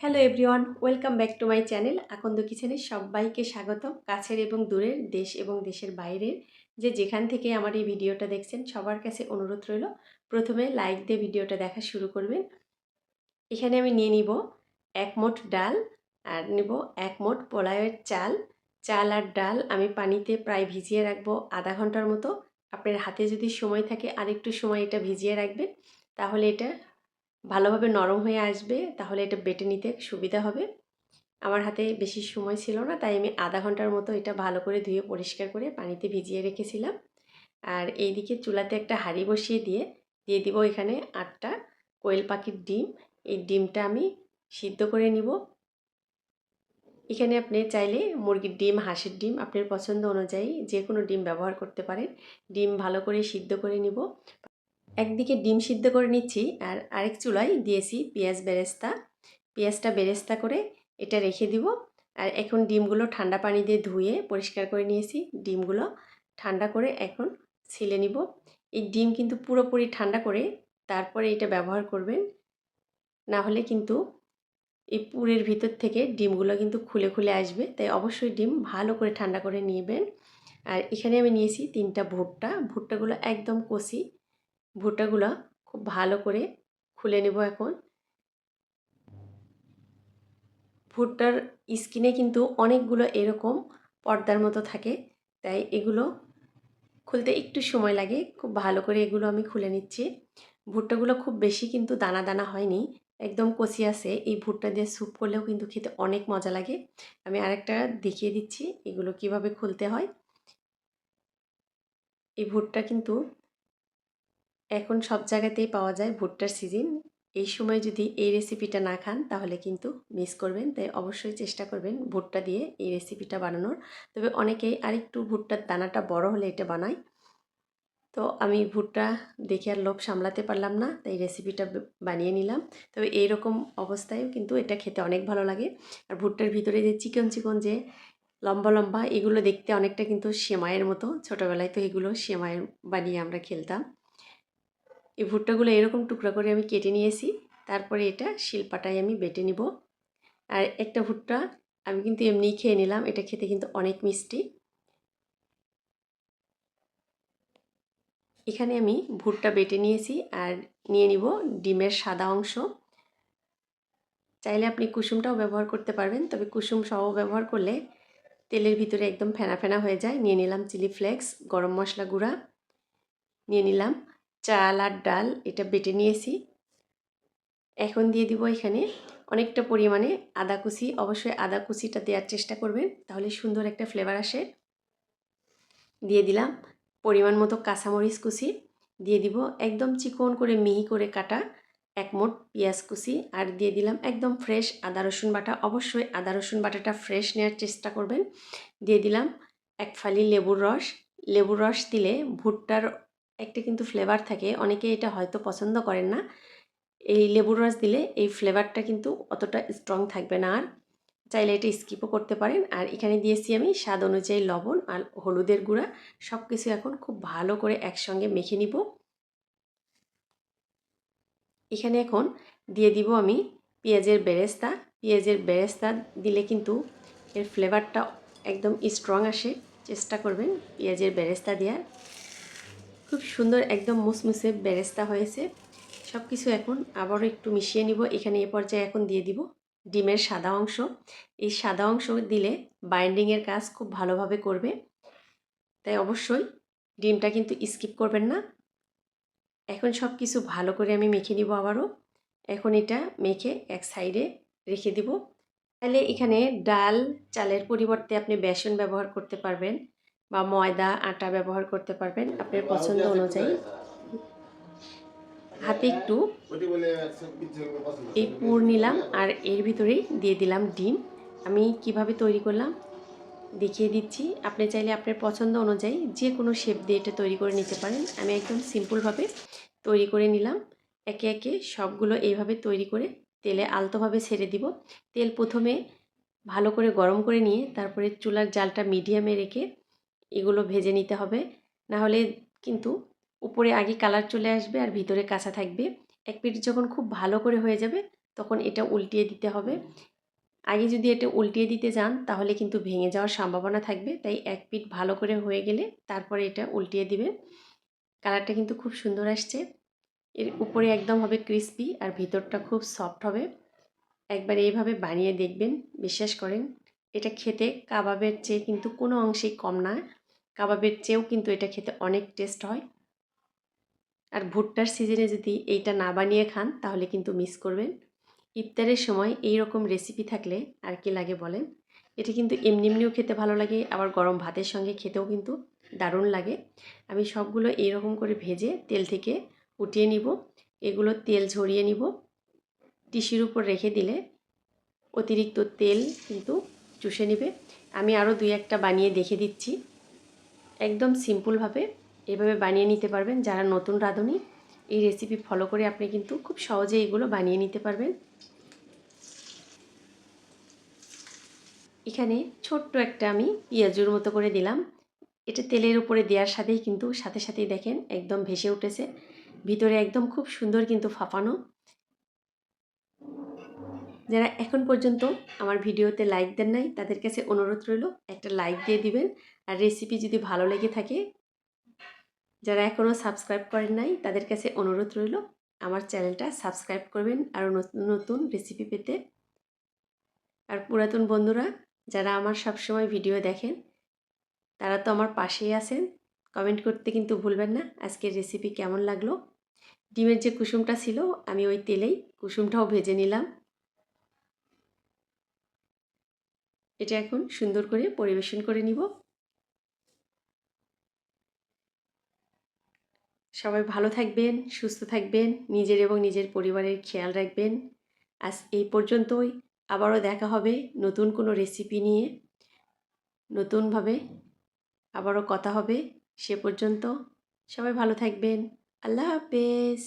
Hello everyone, welcome back to my channel Akand কিচেনে সবাইকে স্বাগতম। কাছের এবং দূরের, দেশ এবং দেশের বাইরের যে যেখান থেকে আমার এই ভিডিওটা দেখছেন সবার কাছে অনুরোধ রইল প্রথমে লাইক দিয়ে ভিডিওটা দেখা শুরু করবেন। এখানে আমি নিয়ে নিব 1 মোট ডাল আর নেব 1 মোট পোলাওয়ের চাল। চাল আর ডাল আমি পানিতে প্রায় ভিজিয়ে রাখবো আধা ঘন্টার মতো। আপনার হাতে যদি সময় থাকে আরেকটু সময় এটা ভিজিয়ে রাখবেন, তাহলে এটা ভালোভাবে নরম হয়ে আসবে, তাহলে এটা বেটে নিতে সুবিধা হবে। আমার হাতে বেশি সময় ছিল না, তাই আমি আধা ঘন্টার মতো এটা ভালো করে ধুয়ে পরিষ্কার করে পানিতে ভিজিয়ে রেখেছিলাম। আর এইদিকে চুলাতে একটা হাঁড়ি বসিয়ে দিয়ে দিব এখানে 8টা কোয়েল পাখির ডিম। এই ডিমটা আমি সিদ্ধ করে নিব। এখানে আপনি চাইলে মুরগির ডিম, হাঁসের ডিম আপনার পছন্দ অনুযায়ী যে কোনো ডিম ব্যবহার করতে পারেন। ডিম ভালো করে সিদ্ধ করে নিব। একদিকে ডিম সিদ্ধ করে নিচ্ছি আর আরেক চুলায় দিয়েছি পেঁয়াজ বেরেস্তা। পেঁয়াজটা বেরেস্তা করে এটা রেখে দিব। আর এখন ডিমগুলো ঠান্ডা পানি দিয়ে ধুয়ে পরিষ্কার করে নিয়েছি। ডিমগুলো ঠান্ডা করে এখন ছিলে নিব। এই ডিম কিন্তু পুরোপুরি ঠান্ডা করে তারপরে এটা ব্যবহার করবেন, না হলে কিন্তু এই পুরের ভিতর থেকে ডিমগুলো কিন্তু খুলে খুলে আসবে। তাই অবশ্যই ডিম ভালো করে ঠান্ডা করে নেবেন। আর এখানে আমি নিয়েছি 3টা ভুট্টা। ভুট্টাগুলো একদম কচি। ভুট্টাগুলো খুব ভালো করে খুলে নেব এখন। ভুট্টার স্কিনে কিন্তু অনেকগুলো এরকম পর্দার মতো থাকে, তাই এগুলো খুলতে একটু সময় লাগে। খুব ভালো করে এগুলো আমি খুলে নিচ্ছি। ভুট্টাগুলো খুব বেশি কিন্তু দানা দানা হয়নি, একদম কচি আছে। এই ভুট্টা দিয়ে স্যুপ করলেও কিন্তু খেতে অনেক মজা লাগে। আমি আরেকটা দেখিয়ে দিচ্ছি এগুলো কিভাবে খুলতে হয়। এই ভুট্টা কিন্তু এখন সব জায়গাতেই পাওয়া যায়, ভুট্টার সিজন। এই সময় যদি এই রেসিপিটা না খান তাহলে কিন্তু মিস করবেন। তাই অবশ্যই চেষ্টা করবেন ভুট্টা দিয়ে এই রেসিপিটা বানানোর। তবে অনেকেই আরেকটু ভুট্টার দানাটা বড় হলে এটা বানায়। তো আমি ভুট্টা দেখে আর লোভ সামলাতে পারলাম না, তাই রেসিপিটা বানিয়ে নিলাম। তবে এইরকম অবস্থায়ও কিন্তু এটা খেতে অনেক ভালো লাগে। আর ভুট্টার ভিতরে যে চিকন চিকন যে লম্বা লম্বা, এগুলো দেখতে অনেকটা কিন্তু সেমাইয়ের মতো। ছোটোবেলায় তো এগুলো সেমাইয়ের বানিয়ে আমরা খেলতাম। এই ভুট্টাগুলো এরকম টুকরা করে আমি কেটে নিয়েছি। তারপরে এটা শিলপাটায় আমি বেটে নিব। আর একটা ভুট্টা আমি কিন্তু এমনিই খেয়ে নিলাম, এটা খেতে কিন্তু অনেক মিষ্টি। এখানে আমি ভুট্টা বেটে নিয়েছি আর নিয়ে নিব ডিমের সাদা অংশ। চাইলে আপনি কুসুমটাও ব্যবহার করতে পারবেন, তবে কুসুম সহ ব্যবহার করলে তেলের ভিতরে একদম ফেনা ফেনা হয়ে যায়। নিয়ে নিলাম চিলি ফ্লেক্স, গরম মশলা গুঁড়া, নিয়ে নিলাম চাল আর ডাল, এটা বেটে নিয়েছি। এখন দিয়ে দিব এখানে অনেকটা পরিমাণে আদা কুচি। অবশ্যই আদা কুচিটা দেওয়ার চেষ্টা করবেন, তাহলে সুন্দর একটা ফ্লেভার আসে। দিয়ে দিলাম পরিমাণ মতো কাঁচামরিচ কুচি। দিয়ে দিব একদম চিকন করে মিহি করে কাটা 1 মোট পেঁয়াজ কুচি। আর দিয়ে দিলাম একদম ফ্রেশ আদা রসুন বাটা। অবশ্যই আদা রসুন বাটাটা ফ্রেশ নেওয়ার চেষ্টা করবেন। দিয়ে দিলাম 1 ফালি লেবুর রস। লেবুর রস দিলে ভুট্টার একটা কিন্তু ফ্লেভার থাকে, অনেকে এটা হয়তো পছন্দ করেন না। এই লেবুর রস দিলে এই ফ্লেভারটা কিন্তু অতটা স্ট্রং থাকবে না। আর চাইলে এটা স্কিপও করতে পারেন। আর এখানে দিয়েছি আমি স্বাদ অনুযায়ী লবণ আর হলুদের গুঁড়া। সব কিছু এখন খুব ভালো করে একসঙ্গে মেখে নিব। এখানে এখন দিয়ে দিব আমি পেঁয়াজের বেরেস্তা। পেঁয়াজের বেরেস্তা দিলে কিন্তু এর ফ্লেভারটা একদম স্ট্রং আসে। চেষ্টা করবেন পেঁয়াজের বেরেস্তা দেওয়ার। খুব সুন্দর একদম মুসমুসে বেরেস্তা হয়েছে। সব কিছু এখন আবারও একটু মিশিয়ে নিব। এখানে এ পর্যায়ে এখন দিয়ে দিব ডিমের সাদা অংশ। এই সাদা অংশ দিলে বাইন্ডিংয়ের কাজ খুব ভালোভাবে করবে, তাই অবশ্যই ডিমটা কিন্তু স্কিপ করবেন না। এখন সব কিছু ভালো করে আমি মেখে নিব আবারও। এখন এটা মেখে এক সাইডে রেখে দিব। তাহলে এখানে ডাল চালের পরিবর্তে আপনি বেসন ব্যবহার করতে পারবেন বা ময়দা আটা ব্যবহার করতে পারবেন আপনার পছন্দ অনুযায়ী। হাতে একটু এই পুর নিলাম আর এর ভিতরেই দিয়ে দিলাম ডিম। আমি কিভাবে তৈরি করলাম দেখিয়ে দিচ্ছি। আপনি চাইলে আপনার পছন্দ অনুযায়ী যে কোনো শেপ দিয়ে এটা তৈরি করে নিতে পারেন। আমি একদম সিম্পলভাবে তৈরি করে নিলাম। একে একে সবগুলো এইভাবে তৈরি করে তেলে আলতোভাবে ছেড়ে দিব। তেল প্রথমে ভালো করে গরম করে নিয়ে তারপরে চুলার জালটা মিডিয়ামে রেখে এগুলো ভেজে নিতে হবে, না হলে কিন্তু উপরে আগে কালার চলে আসবে আর ভিতরে কাঁচা থাকবে। এক পিঠ যখন খুব ভালো করে হয়ে যাবে তখন এটা উল্টিয়ে দিতে হবে। আগে যদি এটা উল্টিয়ে দিতে যান তাহলে কিন্তু ভেঙে যাওয়ার সম্ভাবনা থাকবে, তাই এক পিঠ ভালো করে হয়ে গেলে তারপরে এটা উল্টিয়ে দিবেন। কালারটা কিন্তু খুব সুন্দর আসছে। এর উপরে একদম হবে ক্রিস্পি আর ভিতরটা খুব সফট হবে। একবার এইভাবে বানিয়ে দেখবেন, বিশ্বাস করেন এটা খেতে কাবাবের চেয়ে কিন্তু কোনো অংশেই কম না। কাবাবের চেয়েও কিন্তু এটা খেতে অনেক টেস্ট হয়। আর ভুট্টার সিজনে যদি এইটা না বানিয়ে খান তাহলে কিন্তু মিস করবেন। ইফতারের সময় এই রকম রেসিপি থাকলে আর কি লাগে বলেন। এটা কিন্তু এমনিও খেতে ভালো লাগে, আবার গরম ভাতের সঙ্গে খেতেও কিন্তু দারুণ লাগে। আমি সবগুলো এইরকম করে ভেজে তেল থেকে উঠিয়ে নিব। এগুলো তেল ঝরিয়ে নিব। টিস্যুর উপর রেখে দিলে অতিরিক্ত তেল কিন্তু চুষে নেবে। আমি আরও 2-1টা বানিয়ে দেখে দিচ্ছি। একদম সিম্পলভাবে এভাবে বানিয়ে নিতে পারবেন। যারা নতুন রাঁধুনি এই রেসিপি ফলো করে আপনি কিন্তু খুব সহজে এগুলো বানিয়ে নিতে পারবেন। এখানে ছোট্ট একটা আমি পেঁয়াজুর মতো করে দিলাম। এটা তেলের উপরে দেওয়ার সাথেই কিন্তু সাথে সাথেই দেখেন একদম ভেসে উঠেছে, ভিতরে একদম খুব সুন্দর কিন্তু ফাঁপানো। যারা এখন পর্যন্ত আমার ভিডিওতে লাইক দেন নাই তাদের কাছে অনুরোধ রইল একটা লাইক দিয়ে দিবেন। আর রেসিপি যদি ভালো লেগে থাকে, যারা এখনও সাবস্ক্রাইব করেন নাই তাদের কাছে অনুরোধ রইল আমার চ্যানেলটা সাবস্ক্রাইব করবেন আরও নতুন নতুন রেসিপি পেতে। আর পুরাতন বন্ধুরা যারা আমার সবসময় ভিডিও দেখেন তারা তো আমার পাশেই আছেন, কমেন্ট করতে কিন্তু ভুলবেন না আজকের রেসিপি কেমন লাগলো। ডিমের যে কুসুমটা ছিল আমি ওই তেলেই কুসুমটাও ভেজে নিলাম। এটা এখন সুন্দর করে পরিবেশন করে নিব। সবাই ভালো থাকবেন, সুস্থ থাকবেন, নিজের এবং নিজের পরিবারের খেয়াল রাখবেন। আজ এই পর্যন্তই, আবারও দেখা হবে নতুন কোনো রেসিপি নিয়ে, নতুনভাবে আবারও কথা হবে। সে পর্যন্ত সবাই ভালো থাকবেন। আল্লাহ হাফেজ।